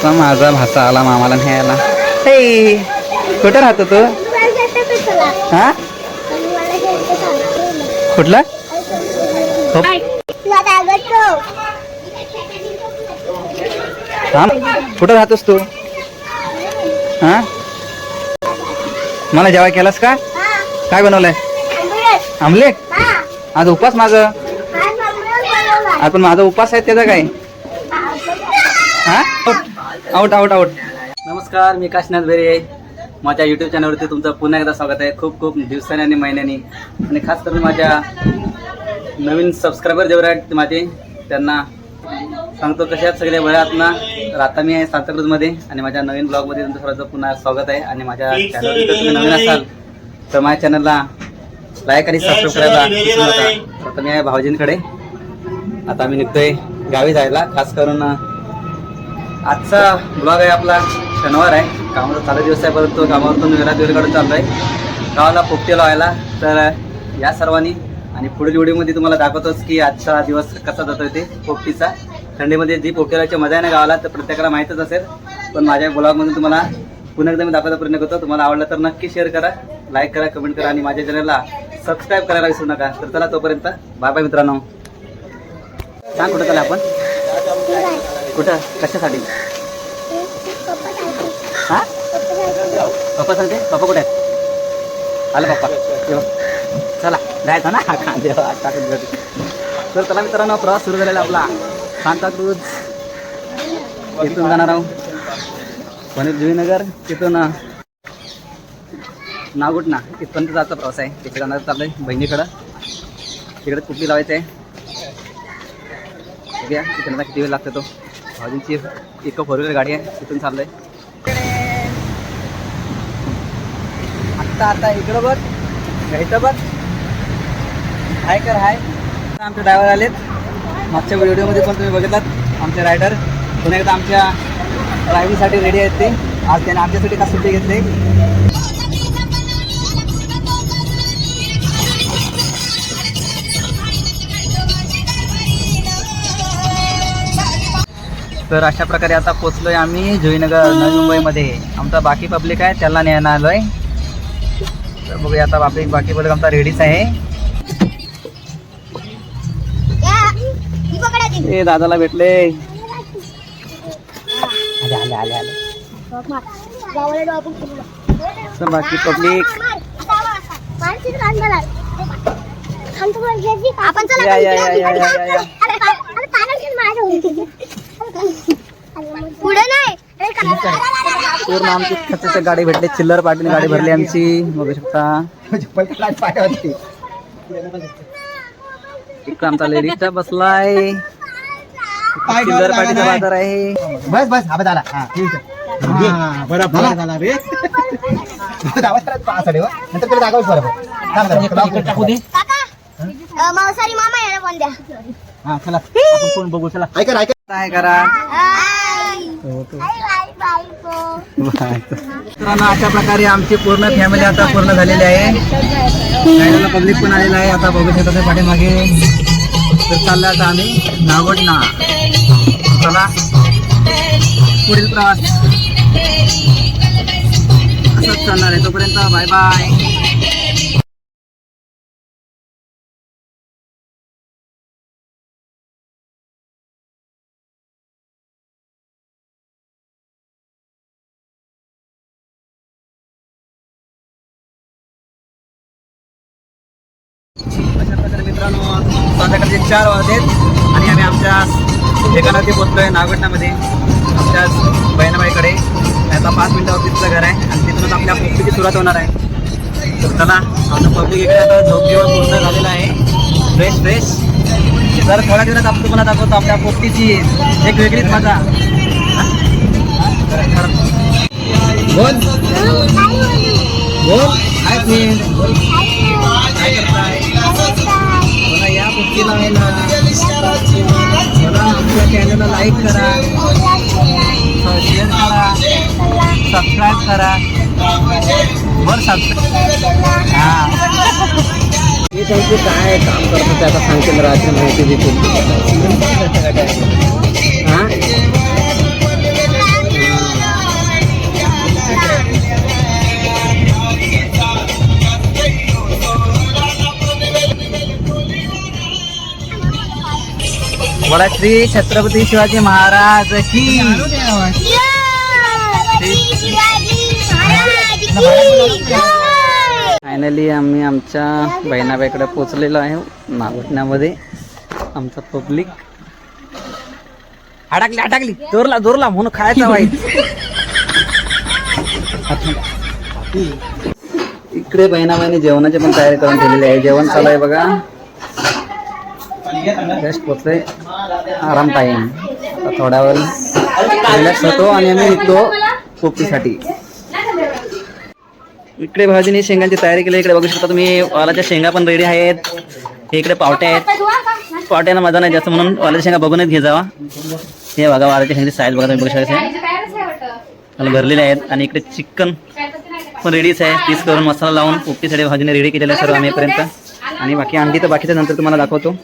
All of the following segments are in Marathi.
असा माझा भाचा आला मामाला न्यायला. हे कुठं राहतो तू? हा कुठला हा कुठं राहतोस तू? हा मला जेवाय केलास का? काय बनवलंय? आमलेट. आज उपास माझं. आपण माझा उपास आहे त्याचा काय? हा आउट आउट आउट. नमस्कार, मी काशीनाथ बेरे. माझ्या यूट्यूब चॅनलवरती तुमचं पुन्हा एकदा स्वागत आहे. खूप खूप दिवसांनी आणि महिन्यांनी, आणि खास करून माझ्या नवीन सबस्क्रायबर जेवढे आहेत माझे त्यांना सांगतो कशा आहेत सगळे बऱ्यात ना. तर आता मी आहे सांताक्रूजमध्ये आणि माझ्या नवीन ब्लॉगमध्ये तुमचं सर्वांचं पुन्हा स्वागत आहे. आणि माझ्या चॅनलवर जर तुम्ही नवीन असाल तर माझ्या चॅनलला लाईक आणि सबस्क्राईब करायला विसरू नका. आता मी आहे भाऊजींकडे. आता आम्ही निघतोय गावी जायला. खास करून आजचा ब्लॉग आहे आपला शनिवार आहे. कामाचा चालू दिवस आहे, परंतु कामावरतून वेळाकडे चाललो आहे गावाला पोपटी लावायला. तर या सर्वांनी आणि पुढील व्हिडिओमध्ये तुम्हाला दाखवतोच की आजचा दिवस कसा जातोय ते पोपटीचा. थंडीमध्ये जी पोपटी लावायची मजा आहे ना गावाला, तर प्रत्येकाला माहीतच असेल. पण माझ्या ब्लॉगमध्ये तुम्हाला पुन्हा एकदा मी दाखवायचा प्रयत्न करतो. तुम्हाला आवडलं तर नक्की शेअर करा, लाईक करा, कमेंट करा आणि माझ्या चॅनलला सबस्क्राईब करायला विसरू नका. तर चला तोपर्यंत बाय बाय मित्रांनो. सांग कुठं चाललं आपण? कुठं कशासाठी? हा पप्पा सांगते. पप्पा कुठे आहेत? आलं पप्पा. चला जायचं ना देवा टाकून जाते. तर चला मित्रांनो, प्रवास सुरू झालेला आपला सांताक्रूज. इथून जाणार आहोत पनीर जुईनगर, तिथून नागुटना इथपर्यंत जायचा प्रवास आहे. तिथे जाणार चाललं आहे बहिणीकडं. तिकडे कुठली लावायचं आहे बघूया. तिकडे किती वेळ लागतो तो. भाऊजींची एक 4 व्हीलर गाडी आहे, तिथून चाललं आहे. आता इकडं बघ, इथं बघ. हाय कर हाय. आमचे ड्रायव्हर आलेत. मागच्या व्हिडिओमध्ये पण तुम्ही बघितलात आमचे रायडर पुन्हा एकदा आमच्या ड्रायव्हिंगसाठी रेडी आहेत ते. आज त्याने आमच्यासाठी का सुट्टी घेतली. तर अशा प्रकारे आता पोचलोय आम्ही जुईनगर नवी मुंबईमध्ये. आमचा बाकी पब्लिक आहे त्याला न्यायला आलोय. तर बघूया आता बाकी पब्लिक आमचा रेडीच आहे. ए दादाला भेटले. आले आले आले. तर बाकी पब्लिक या या या या या या. पूर्ण आमची खर्चाची गाडी भेटली. चिल्लर पार्टीने गाडी भरली आमची, बघू शकता. इकडं आमचा लेडीजचा बसलाय. चिल्लर पार्टीचा बाजार आहे. बस बस हा झाला. हा ठीक आहे. बरोबर झाला रे. नंतर तुला दाखवच बरोबर टाकू दे. मावसारी मामा याला पण द्या. हा चला आपण कोण बघू. चला ऐका ऐका काय करा. मित्रांनो, अशा प्रकारे आमची पूर्ण फॅमिली आता पूर्ण झालेली आहे. गाडीला पब्लिक पण आलेला आहे. आता बघू शकता पाठीमागे. तर चाललं आता आम्ही नागोटना. चला पुढील प्रवास असंच चालणार आहे. तोपर्यंत बाय बाय. अशा प्रकारे मित्रांनो, संध्याकाळचे 4 वाजलेत आणि आम्ही आमच्या ठिकाणावरती पोहोचलोय नागोटनामध्ये, आमच्या बहिणाबाईकडे. आता 5 मिनिटावरती तिथलं घर आहे आणि तिथूनच आपल्या पोपटीची सुरुवात होणार आहे. तर चला, आमचं पब्लिक इकडे आता झोप जेवण पूर्ण झालेलं आहे. फ्रेश. तर थोड्या दिवसात आपण तुम्हाला दाखवतो आपल्या पोपटीची एक वेगळीच मजा. बोल बोल. हाय फ्रेंड, काय करताय? मला या पोपटी लावायला. मला आमच्या चॅनलला लाईक करा, शेअर करा, सबस्क्राईब करा. वर सबस्क्राईब. हां, मी त्यांचे काय काम करतो ते आता सांगते. रात्री माहिती देतील. हां बोला श्री छत्रपती शिवाजी महाराज की. फायनली आम्ही आमच्या बहिणाबाईकडे पोचलेलो आहे नागोठण्यामध्ये. आमचा पब्लिक अडकली जोरला म्हणून खायचा वाईट. इकडे बहिणाबाईने जेवणाची पण तयारी करून ठेवलेली आहे. जेवण चालू आहे बघा. बेस्ट पोचले आराम टाईम. थोड्या वेळ रिलॅक्स होतो आणि आम्ही निघतो पोपटीसाठी. इकडे भाजीने शेंगांची तयारी केली. इकडे बघू शकता तुम्ही वालाच्या शेंगा पण रेडी आहेत. इकडे पावट्या आहेत. पावट्याला मजा नाही जास्त म्हणून वालाच्या शेंगा बघूनच घे जावा. हे बघा वालाच्या शेंगाची साईज बघा तुम्ही बघू शकता भरलेले आहेत. आणि इकडे चिकन पण रेडीच आहे. पीस करून मसाला लावून पोपटीसाठी भाजीने रेडी केलेलं आहे सर्व आम्हीपर्यंत. आणि बाकी अंडी तर बाकीच्या नंतर तुम्हाला दाखवतो.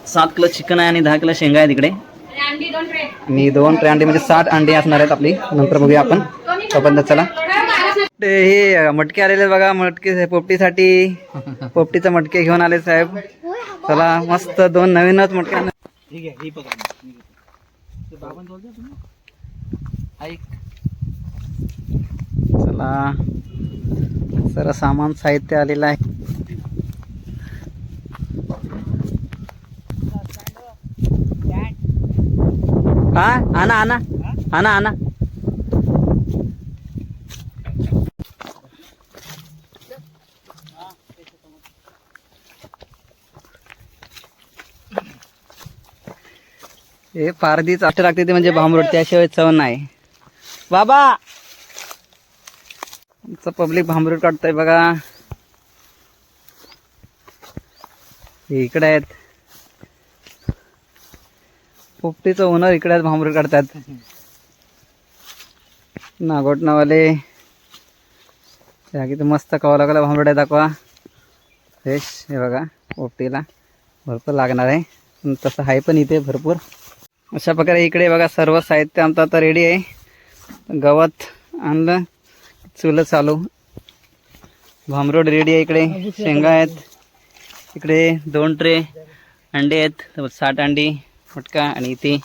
7 किलो चिकन आहे आणि 10 किलो शेंगा आहे तिकडे. आणि 2 ट्रे अंडी म्हणजे 60 अंडी असणार आहेत आपली. नंतर बघूया आपण तोपर्यंत चला. हे मटके आलेले बघा. मटके पोपटीसाठी पोपटीचे मटके घेऊन आले साहेब. चला मस्त 2 नवीनच मटके. चला सर्व सामान साहित्य आलेलं आहे. हा आणा हे पारदी चाट लागते ते म्हणजे भांबरूड, त्याशिवाय चव नाही. बाबा आमचं पब्लिक भांबरूड काढतंय बघा. इकडे आहेत पोपटीचं ओनर. इकडे आहेत भांबरूड काढतात नागोटनावाले. किती मस्त कवा लागला भांबरूड आहे. दाखवा फ्रेश. हे बघा पोपटीला भरपूर लागणार आहे. तसं आहे पण इथे भरपूर. अशा प्रकारे इकडे बघा सर्व साहित्य आमचं आता रेडी आहे. गवत आणलं, चुलं चालू, भांबरूड रेडी आहे. इकडे शेंगा आहेत. इकडे 2 ट्रे अंडे आहेत 60 अंडी मटका. आणि इथे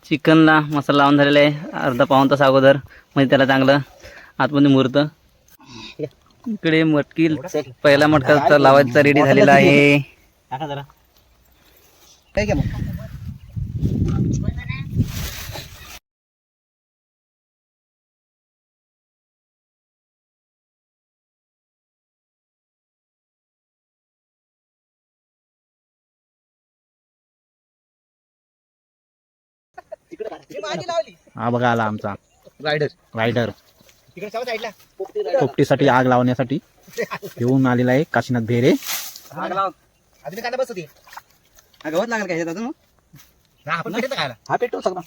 चिकनला मसाला लावून झालेला आहे अर्धा पाऊण तास अगोदर, म्हणजे त्याला चांगलं आतमध्ये मुरतं. इकडे मटकी पहिला मटका लावायचा रेडी झालेला आहे. हा बघा आला आमचा रायडर पोपटीसाठी आग लावण्यासाठी घेऊन आलेला आहे काशीनाथ भेरे. गवत लागेल काय हा पेटो सगळा.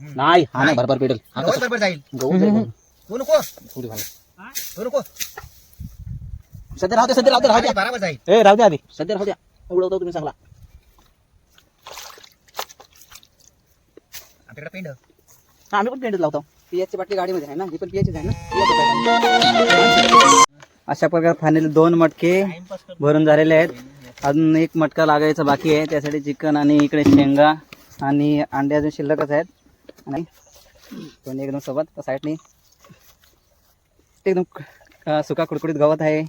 नाही हा नाही भरभर पेटेल. सध्या राहू द्या आधी. सध्या राहू द्या. उडवतो तुम्ही चांगला. आम्ही पण पेंट लावतो. पियाची बाटली गाडीमध्ये आहे ना. ही पण पियाचीच आहे ना. अशा प्रकारे फायनली 2 मटके भरून झालेले आहेत. अजून 1 मटका लागायचा बाकी आहे. त्यासाठी चिकन आणि इकडे शेंगा आणि अंडे अजून शिल्लकच आहेत. आणि दोन्ही एकदम सोबत साईडनी एकदम सुका कुडकुडीत गवत आहे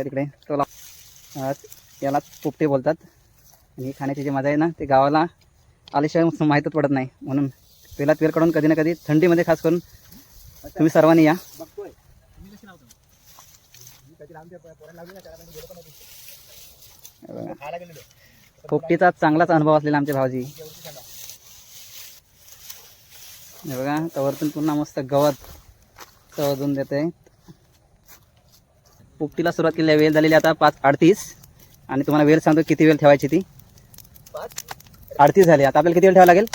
इकडे. तो याला पोपटे बोलतात. आणि खाण्याची जी मजा आहे ना, ते गावाला आल्याशिवाय माहीतच पडत नाही. म्हणून तेलात वेळ काढून कधी ना कधी थंडीमध्ये खास करून तुम्ही सर्वांनी या. पोपटीचा चांगलाच अनुभव असलेला आमचे भाऊजी. हे बघा त्यावरतून पुन्हा मस्त गवत चवजून देते. पोपटीला सुरुवात केली वेळ झालेली आता 5:38. आणि तुम्हाला वेळ सांगतो किती वेळ ठेवायची ती. 5:38 झाली. आता आपल्याला किती वेळ ठेवावा लागेल.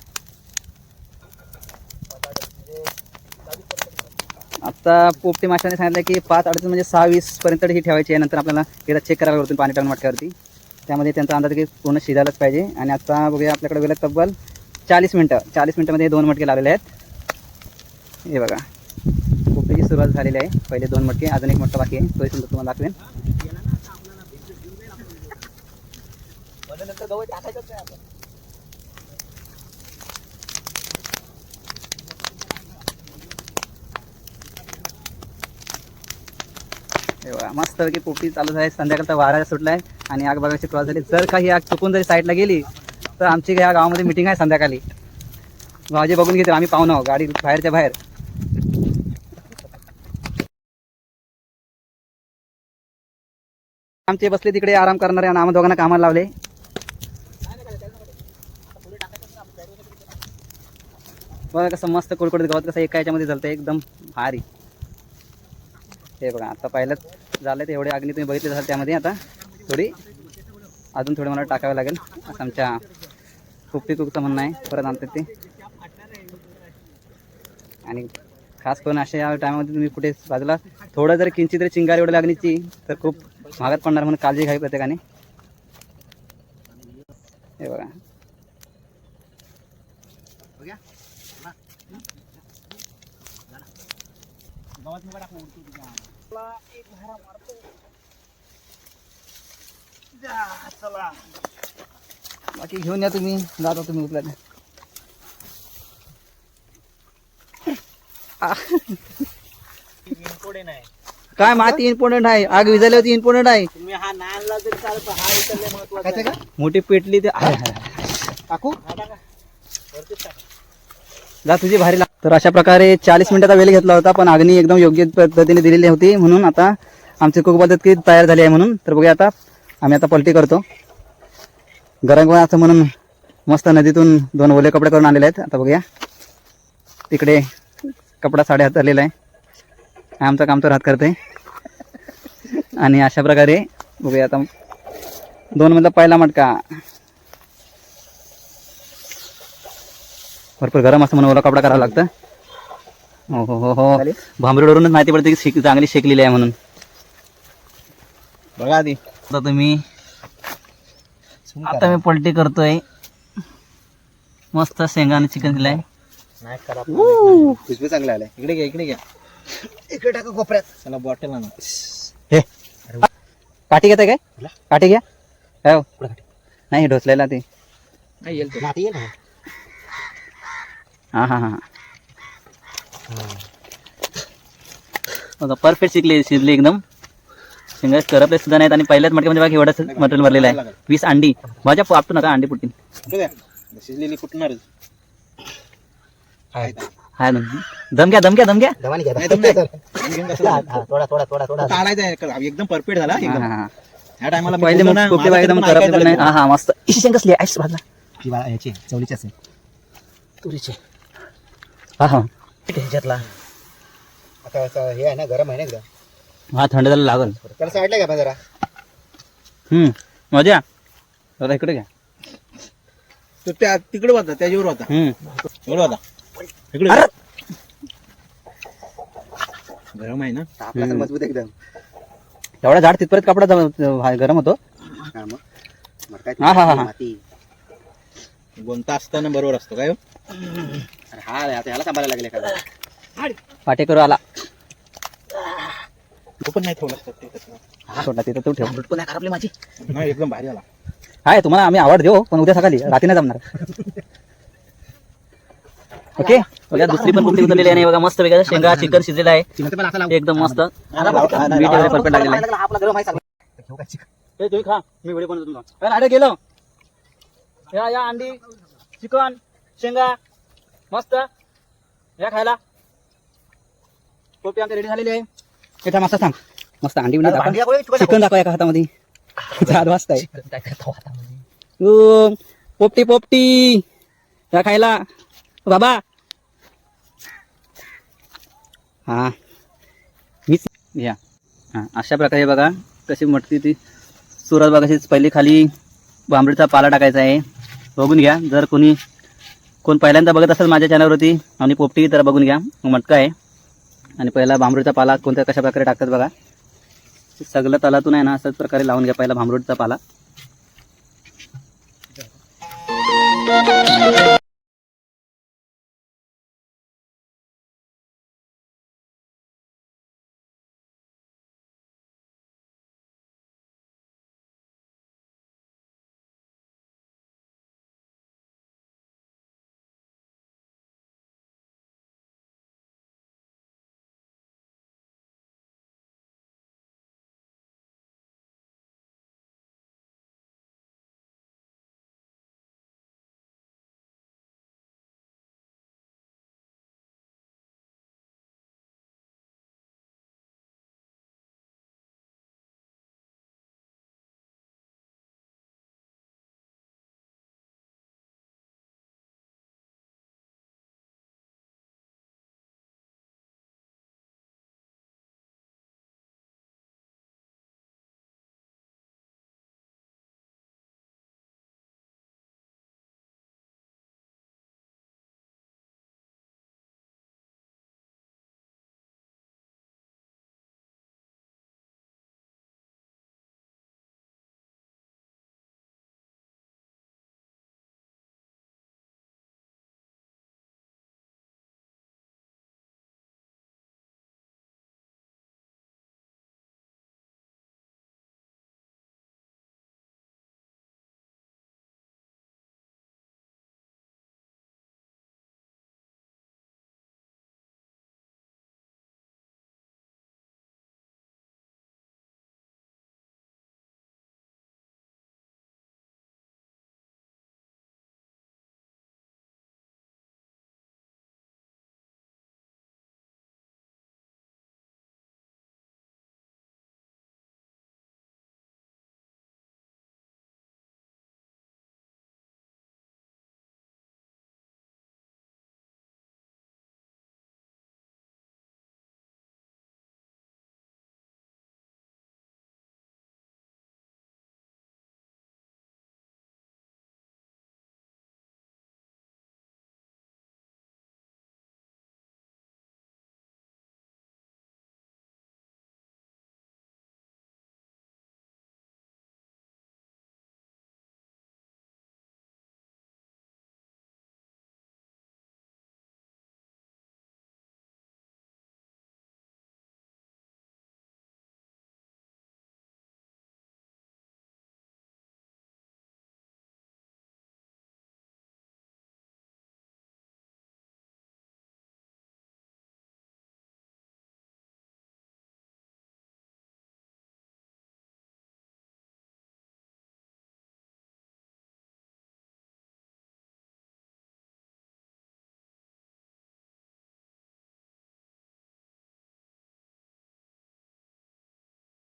आता पोपटी माशाने सांगितलं की 5:38 म्हणजे 6:20 पर्यंत ही ठेवायची आहे. नंतर आपल्याला एकदा चेक करायला लागतो पाणी टाकून मटक्यावरती. त्यामध्ये त्यांचा अंदाज की पूर्ण शिजायलाच पाहिजे. आणि आता बघूया आपल्याकडे वेळ तब्बल 40 मिनटं. 40 मिनटामध्ये 2 मटके लावलेले आहेत. हे बघा पोपटीची सुरुवात झालेली आहे. पहिले 2 मटके, अजून 1 मटका बाकी आहे. तोही सुद्धा तुम्हाला दाखवेन. गवत टाकायचंच नाही आपण. हे बघा, मस्त की पोपटी चालू आहे. संध्याकाळचा वारा सुटलाय आणि आग बघायची क्रॉस झाली. जर काही आग चुकून जरी साईडला गेली तर आमची या गावामध्ये मिटिंग आहे संध्याकाळी. भाजी बघून घेतो आम्ही, पाहून आहोत गाडी बाहेरच्या बाहेर. आमचे बसले तिकडे आराम करणारे आणि आम्हा दोघांना कामाला लावले. बघा कसं मस्त कुडकुडीत गवत कसं एका याच्यामध्ये चालतं एकदम भारी. हे बघा आता पाहिलं झालं ते एवढे अग्नी तुम्ही बघितले असाल. त्यामध्ये आता थोडी अजून थोडी मला टाकावे लागेल असं आमच्या कुकटी कुकचं म्हणणं आहे. परत आणतात ते. आणि खास करून अशा या टायमामध्ये तुम्ही कुठे बाजूला थोडं जर किंचित तरी चिंगारी एवढी लागण्याची तर खूप महागात पडणार, म्हणून काळजी घ्यावी प्रत्येकाने. हे बघा बाकी घेऊन या तुम्ही, जाता तुम्ही उचला. पुढे नाही काय माती इम्पॉर्टंट आहे, आग विझायला होती इम्पॉर्टंट आहे. तुम्ही हा नानला जरी चालत हा इकडले महत्वाचं आहे. मोठी पेटली ते टाकू जा तुझी भारी लाग. तर अशा प्रकारे 40 मिनिटाचा वेळ घेतला होता, पण अग्नी एकदम योग्य पद्धतीने दिलेली होती. म्हणून आता आमची कुक पद्धत की तयार झाली आहे. म्हणून तर बघूया आता आम्ही आता पलटी करतो. गरम गरम असं म्हणून मस्त नदीतून 2 ओले कपडे करून आणलेले आहेत. आता बघूया तिकडे कपडा साडे हात आलेला आहे. आमचं काम तर हात करते. आणि अशा प्रकारे बघूया आता 2 मधला पहिला मटका भरपूर गरम असं म्हणून ओला कपडा करावा लागतं. हो हो हो हो, भांबरीवरूनच माहिती पडते की चांगली शेकलेली आहे म्हणून. बघा आधी आता तुम्ही आता मी पलटी करतोय. मस्त शेंगा आणि चिकन दिलाय. नाही खराब खुशबू चांगला आलाय. इकडे घ्या इकडे घ्या, इकडे टाका कोपऱ्यात. चला बॉटल आणा. हे काठी घेताय काय? काठी घ्या. हो नाही ढोसलेला ते. नाही येईल तो. माती येईल ना. हा हा हा बघा परफेक्ट शिजली एकदम. शेंगा करपले सुद्धा नाहीत. आणि पहिल्याच मटक्यामध्ये बाकी एवढंच मटेरियल भरलेलं आहे. 20 अंडी. भाज्या आपटू नका, अंडी पुटतील. शिजलेली कुठणार हाय ना. दम घ्या दम घ्या दम घ्या. थोडा थोडा थोडा थोडा काढायचा आहे. एकदम परफेक्ट झाला एकदम. ह्या टायमाला पहिले मग कोपी बघा एकदम करपले पण नाही. हा हा मस्त. शेंग कसली आहे भाजला याची चवलीची असेल तुरीची. हा हा ह्याच्यातला आता हे आहे ना, गरम आहे ना एकदम. हा थंड झालं लागल. त्याला साईडला घ्या जरा. मजा जरा इकडे घ्या. तर त्या तिकडे होता, त्याच्यावर होता. बरोबर होता इकडे. गरम आहे ना, मजबूत एकदम. एवढा झाड तिथपर्यंत कपडा गरम होतो. हा हा हा कोणता असताना बरोबर असतो काय. हा आता ह्याला सांभाळायला लागले का. पाटेकरू आला. तो पण नाही ठेवला. हा छोटा तिथं तू ठेव. पण नाही खराबली माझी. नाही एकदम भारी आला. हाय तुम्हाला आम्ही आवड देऊ, पण उद्या सकाळी रात्री नाही जमणार. ओके बघा दुसरी पण कुठली उतरलेली आहे. बघा मस्त वेगळा शेंगा चिकन शिजलेला आहे एकदम मस्त. मीठ वगैरे परफेक्ट लागलेला आहे. तुम्ही खा, मी व्हिडिओ बनवतो तुमचा. अरे गेलो या अंडी चिकन शेंगा मस्त या खायला. कोपी आमची रेडी झालेली आहे. हे मस्त सांग मस्त अंडी बिंडी दाखव. चिकन दाखव एका हातामध्ये. 4 वाजता आहे. पोपटी पोपटी या खायला बाबा. हा मीच या. हां अशा प्रकारे बघा कशी मटती ती सुरत बघायची. पहिली खाली भांबरीचा पाला टाकायचा आहे. बघून घ्या. जर कोण पहिल्यांदा बघत असेल माझ्या चॅनलवरती आणि पोपटी तर बघून घ्या. मटका आहे आणि पहिला भांबरूचा पाला कोणत्या कशा प्रकारे टाकतात बघा. सगळं तलातून आहे ना अशाच प्रकारे लावून घ्या पहिला भांबरूचा पाला.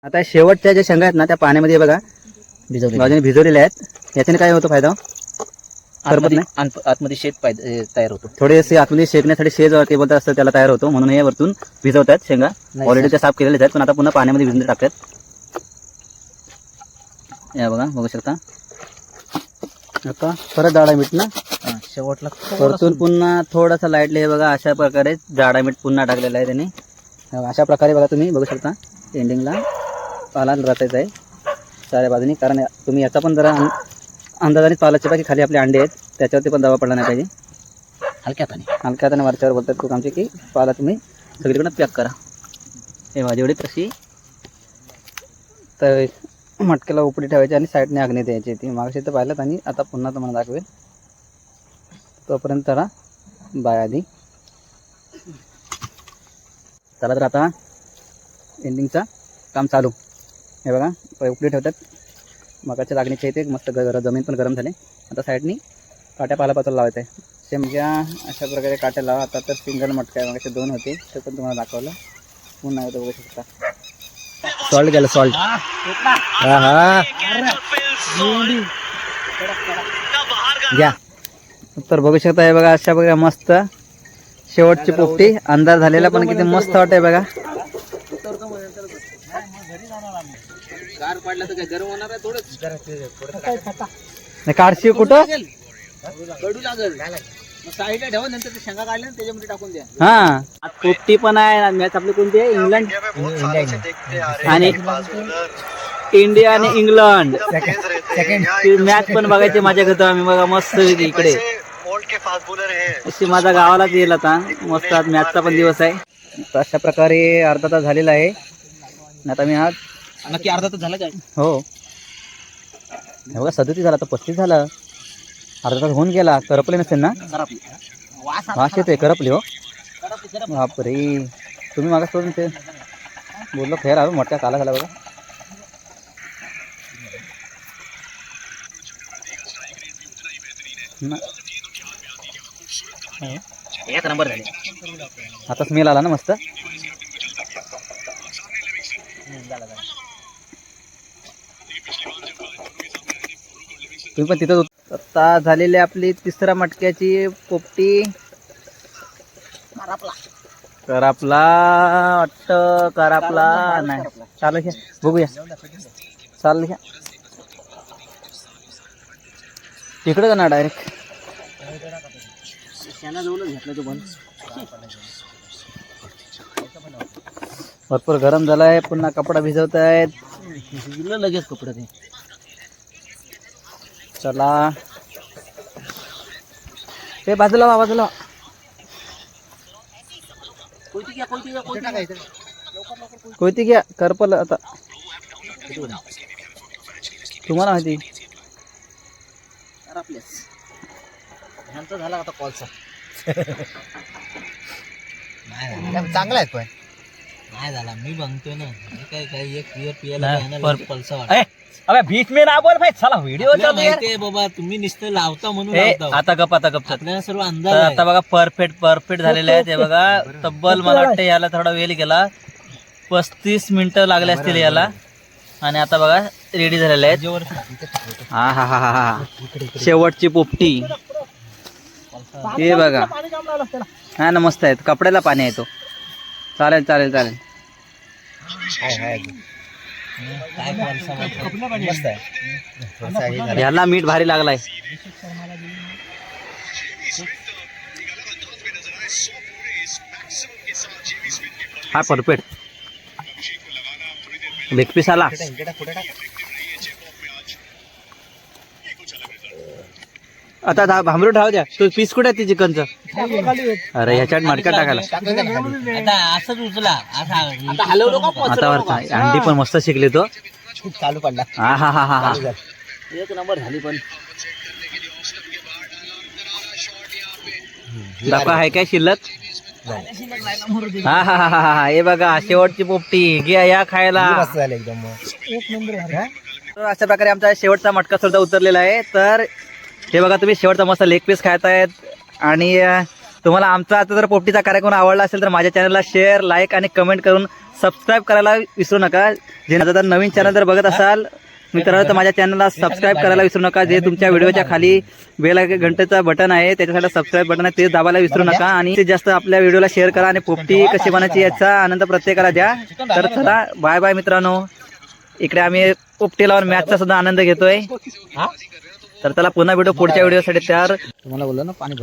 आता शेवटच्या ज्या शेंगा आहेत ना त्या पाण्यामध्ये बघा बाजूने भिजवलेल्या आहेत. याच्याने काय होतो फायदा? करपत नाही, आतमध्ये शेत तयार होतो. थोडेसे आतमध्ये शेकण्यासाठी शेज ते बोलतात असतं त्याला तयार होतो, म्हणून हे वरतून भिजवतात शेंगा. ऑलरेडी त्या साफ केलेल्या आहेत पण आता पुन्हा पाण्यामध्ये भिजून टाकतात. या बघा, बघू शकता. आता परत जाडा मीठ ना शेवटला परतून पुन्हा थोडासा लाईटली हे बघा अशा प्रकारे जाडा मीठ पुन्हा टाकलेलं आहे त्याने. अशा प्रकारे बघा तुम्ही बघू शकता एंडिंगला पाला रचायचा आहे साऱ्या बाजूनी, कारण तुम्ही याचा पण जरा अंदाजाने पालाचे बाकी खाली आपले अंडे आहेत त्याच्यावरती पण दबाव पडला नाही पाहिजे. हलक्या हाताने वरच्यावर बोलतात खूप आमचे की पाला तुम्ही सगळीकडे पॅक करा. हे भाजीवडी तशी तर मटक्याला उपडी ठेवायची आणि साईडने आग्ने द्यायची. ती मागशी तर पाहिलं आणि आता पुन्हा तुम्हाला दाखवेल. तोपर्यंत त्याला बाय आधी चला. तर आता एंडिंगचा काम चालू. हे बघा उपडी ठेवतात मगाच्या लागणीच्या इथे मस्त जमीन पण गरम झाले. आता साईडनी काट्या पालापाचोला लावायचं आहे. शेमग्या अशा प्रकारे काट्या लावा. आता तर सिंगल मटका आहे, मगाचे 2 होते ते पण तुम्हाला दाखवलं. पुन्हा येतो बघू शकता. सॉल्ट गेलं सॉल्ट. हा हा घ्या. तर बघू शकता हे बघा अशा बघा मस्त शेवटची पोपटी. अंदाज झालेला पण किती मस्त वाटतंय बघा. काढशी कुठं साईडला ठेवा, नंतर ते शेंगा काढल्या त्याच्यामध्ये टाकून द्या. हा पोपटी पण आहे. मॅच आपली कोणती आहे? इंग्लंड आणि इंडिया आणि इंग्लंड मॅच पण बघायची माझ्या घेतो आम्ही बघा मस्त इकडे. अशी माझ्या गावालाच येईल आता मस्त. आज मॅचचा पण दिवस आहे. अशा प्रकारे अर्धा तास झालेला आहे. आता मी आज नक्की अर्धा तास झाला काय? हो बघा 37 झाला आता 35 झालं. अर्धा तास होऊन गेला. करपले नसेल ना? वास येतोय करपली हो. बापरे तुम्ही मागास सोडून ते बोललो फेर आलो मोठ्या काला झाला बघा. एक नंबर झाले. आता स्मेल आला ना मस्त. तुम्ही पण तिथं आता झालेली आपली तिसऱ्या मटक्याची पोपटी. करापला वाटतं करापला नाही. चालू घ्या बघूया. चालू घ्या तिकडे का ना डायरेक्ट भरपूर गरम झालाय. पुन्हा कपडा भिजवत आहेत लगेच कपडे ते. चला ते बाजूला बाजूला कोयती घ्या. करपल आता तुम्हाला माहिती. ह्यांचा झाला आता कॉलचा. चांगला आहे पण नाही झाला. मी बघतोय ना काय एक बियर पियाला अबे बीच में ना बोल भाई साला व्हिडिओ चालू आहे बाबा. तुम्ही नुसतं लावता म्हणून आता गप आपल्याला सर्व अंदाज आता बघा परफेक्ट झालेले आहेत. हे बघा तब्बल मला वाटतं याला थोडा वेळ गेला. 35 मिनिटं लागले असतील याला. आणि आता बघा रेडी झालेले आहेत. हा हा हा हा शेवटची पोपटी. हे बघा हा ना मस्त आहेत. कपड्याला पाणी आहे तो. चालेल चालेल चालेल. ह्याला मीठ भारी लागलाय. हा परफेक्ट लेग पीस आला. आता भांबरू ठाव द्या. तो पीस कुठे आहे चिकनचं? अरे ह्याच्यात मडक्यात टाकायला. असंच उचला आता वरचा अंडी पण मस्त शिकले तो. चालू पडला. हा हा हा हा एक नंबर झाली पण. दाखवा आहे काय शिल्लक. हा हा हा हा हे बघा शेवटची पोपटी. घ्या या खायला. एकदम एक नंबर. अशा प्रकारे आमचा शेवटचा मटका सुद्धा उतरलेला आहे. तर हे बघा तुम्ही शेवटचा मस्त लेग पीस खायतायत आणि तुम्हाला आमचा आता जर पोपटीचा कार्यक्रम आवडला असेल तर माझ्या चॅनलला शेअर, लाईक आणि कमेंट करून सबस्क्राईब करायला विसरू नका. जे जर नवीन चॅनल जर बघत असाल मित्रांनो तर माझ्या चॅनलला सबस्क्राईब करायला विसरू नका. जे तुमच्या व्हिडिओच्या खाली बेल घंटेचा बटन आहे त्याच्यासाठी सबस्क्राईब बटन आहे ते दाबायला विसरू नका. आणि जास्त आपल्या व्हिडिओला शेअर करा आणि पोपटी कशी बनायची याचा आनंद प्रत्येकाला द्या. तर चला बाय बाय मित्रांनो. इकडे आम्ही पोपटी लावून मॅचचा सुद्धा आनंद घेतोय. तर चला पुन्हा व्हिडिओ पुढच्या व्हिडिओसाठी तयार. तुम्हाला बोललो ना पाणी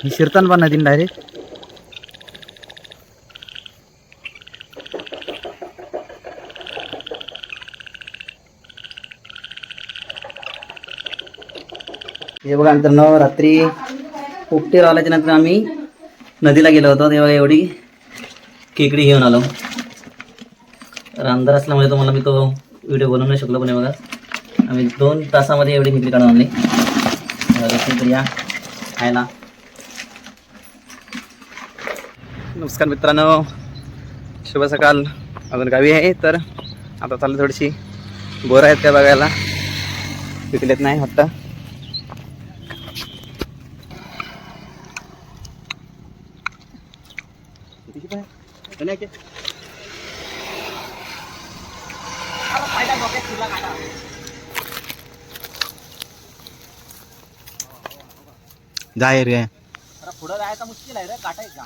ही शिरतान पण नदीन डायरेक्ट. हे बघा मित्रांनो रात्री पोपटी लावल्याच्या नंतर आम्ही नदीला गेलो होतो तेव्हा एवढी खेकडी घेऊन आलो. तर अंधार असल्यामुळे तुम्हाला मी तो व्हिडिओ बनवू नाही शकलो. पण हे बघा आम्ही 2 तासामध्ये एवढी खेकडी काढून आणली. तर या खायला. नमस्कार मित्रांनो, शुभ सकाळ. अजून गावी आहे तर आता चालू थोडीशी बोरं आहेत त्या बघायला. पिकलेत नाही वाटतं. जाय रे पुढं जायचं मुश्किल आहे रे, काटायचा.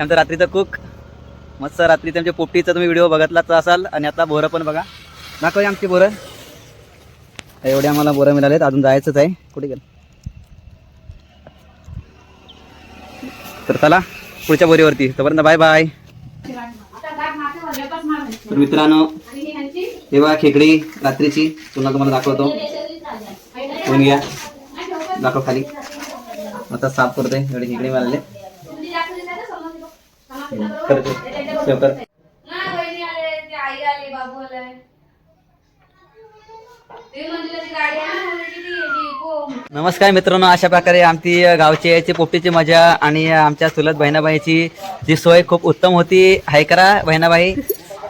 आमचं रात्रीचं कुक मस्त. रात्री आमच्या पोपटीचा तुम्ही व्हिडिओ बघितलाच असाल. आणि आता बोरं पण बघा, दाखवूया आमची बोरं. एवढे आम्हाला बोरं मिळालेत. अजून जायचंच आहे. कुठे गेलं तर चला पुढच्या बोरीवरती. तोपर्यंत बाय बाय. तर मित्रांनो हे बघा खेकडी रात्रीची पुन्हा तुम्हाला दाखवतो. कोण घ्या दाखव खाली. आता साफ करतोय. एवढे खेकडी मिळाले. नमस्कार मित्रांनो, अशा प्रकारे आमची गावची यायची पोपटीची मजा आणि आमच्या चुलत बहिणाबाईची जी सोय खूप उत्तम होती. हाय करा बहिणाबाई.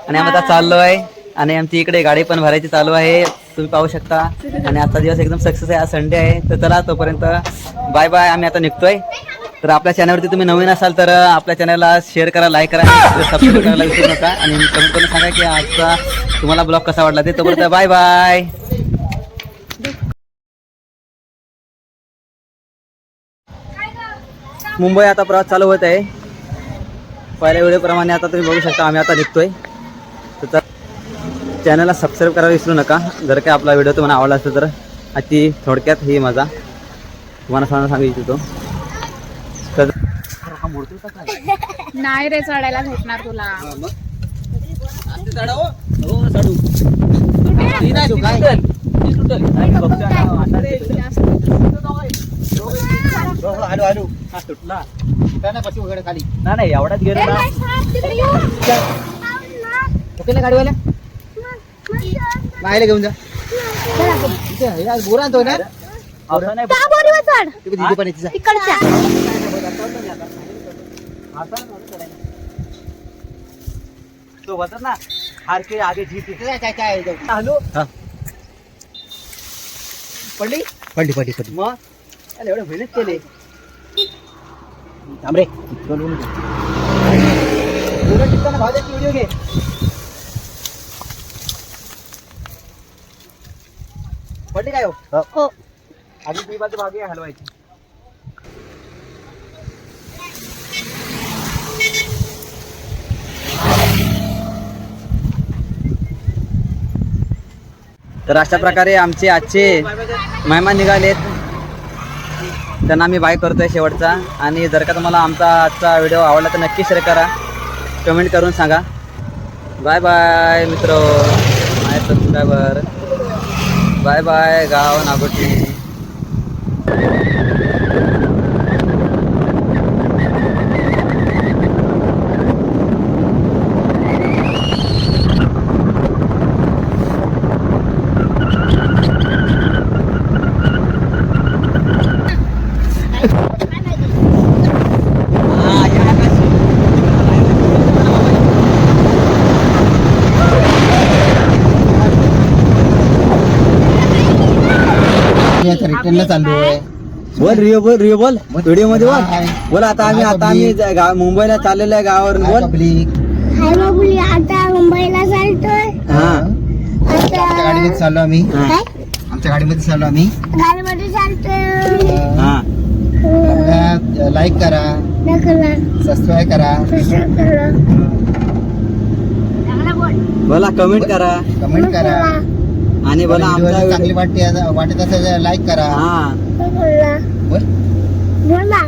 आणि आम्ही आता चाललो आहे आणि आमची इकडे गाडी पण भरायची चालू आहे तुम्ही पाहू शकता. आणि आजचा दिवस एकदम सक्सेस आहे. आज संडे आहे. तर चला तोपर्यंत बाय बाय. आम्ही आता निघतोय. तर आपल्या चॅनलवरती तुम्ही नवीन असाल तर आपल्या चॅनलला शेअर करा, लाईक करा, सबस्क्राईब करायला विसरू नका. आणि कमेंट करून सांगा की आजचा तुम्हाला ब्लॉग कसा वाटला ते. तोपर्यंत बाय बाय. मुंबई आता प्रवास चालू होत आहे. पहिल्या व्हिडिओप्रमाणे आता तुम्ही बघू शकता आम्ही आता निघतोय. तर चॅनलला सबस्क्राईब करायला विसरू नका. जर काय आपला व्हिडिओ तुम्हाला आवडला असेल तर. अति थोडक्यात ही मजा तुम्हाला सांगू इच्छितो. तर नाही रे चढायला भेटणार तुला. खाली नाही एवढाच गेलो ना. गाडीवाल्या बाहेर घेऊन जा. बोरा आणतोय ना. तो बघत ना हार के आगे जीत. हॅलो पडली पडली पडली पडली. मग एवढे मेहनत केले. थांब रे. व्हिडिओ घे. पडली काय हो. आधी ती बाजू भागी हलवायची. तर अशा प्रकारे आमचे आजचे मेहमान निघालेत. त्यांना आम्ही बाय करतोय शेवटचा. आणि जर का तुम्हाला आमचा आजचा व्हिडिओ आवडला तर नक्की शेअर करा, कमेंट करून सांगा. बाय बाय मित्र, माय सबस्क्रायबर. बाय बाय गाव नागोटी. रिटर्नला चालू आहे. बोल रिओ बोल व्हिडिओ मध्ये बोल बोल आता आम्ही मुंबईला चाललेलो आहे गावावरून बोल हाय बाबुली, आता मुंबईला चालतोय. हा आता गाडीमध्ये चाललो आम्ही काय आमच्या गाडीमध्ये चाललो आम्ही गाडीमध्ये चालतोय. हा लाईक करा नकला सबस्क्राईब करा कसं करा बोला कमेंट करा कमेंट करा आणि बोला व्हिडिओ आमचा चांगली वाटत असेल लाईक करा हा बोला बोल बोला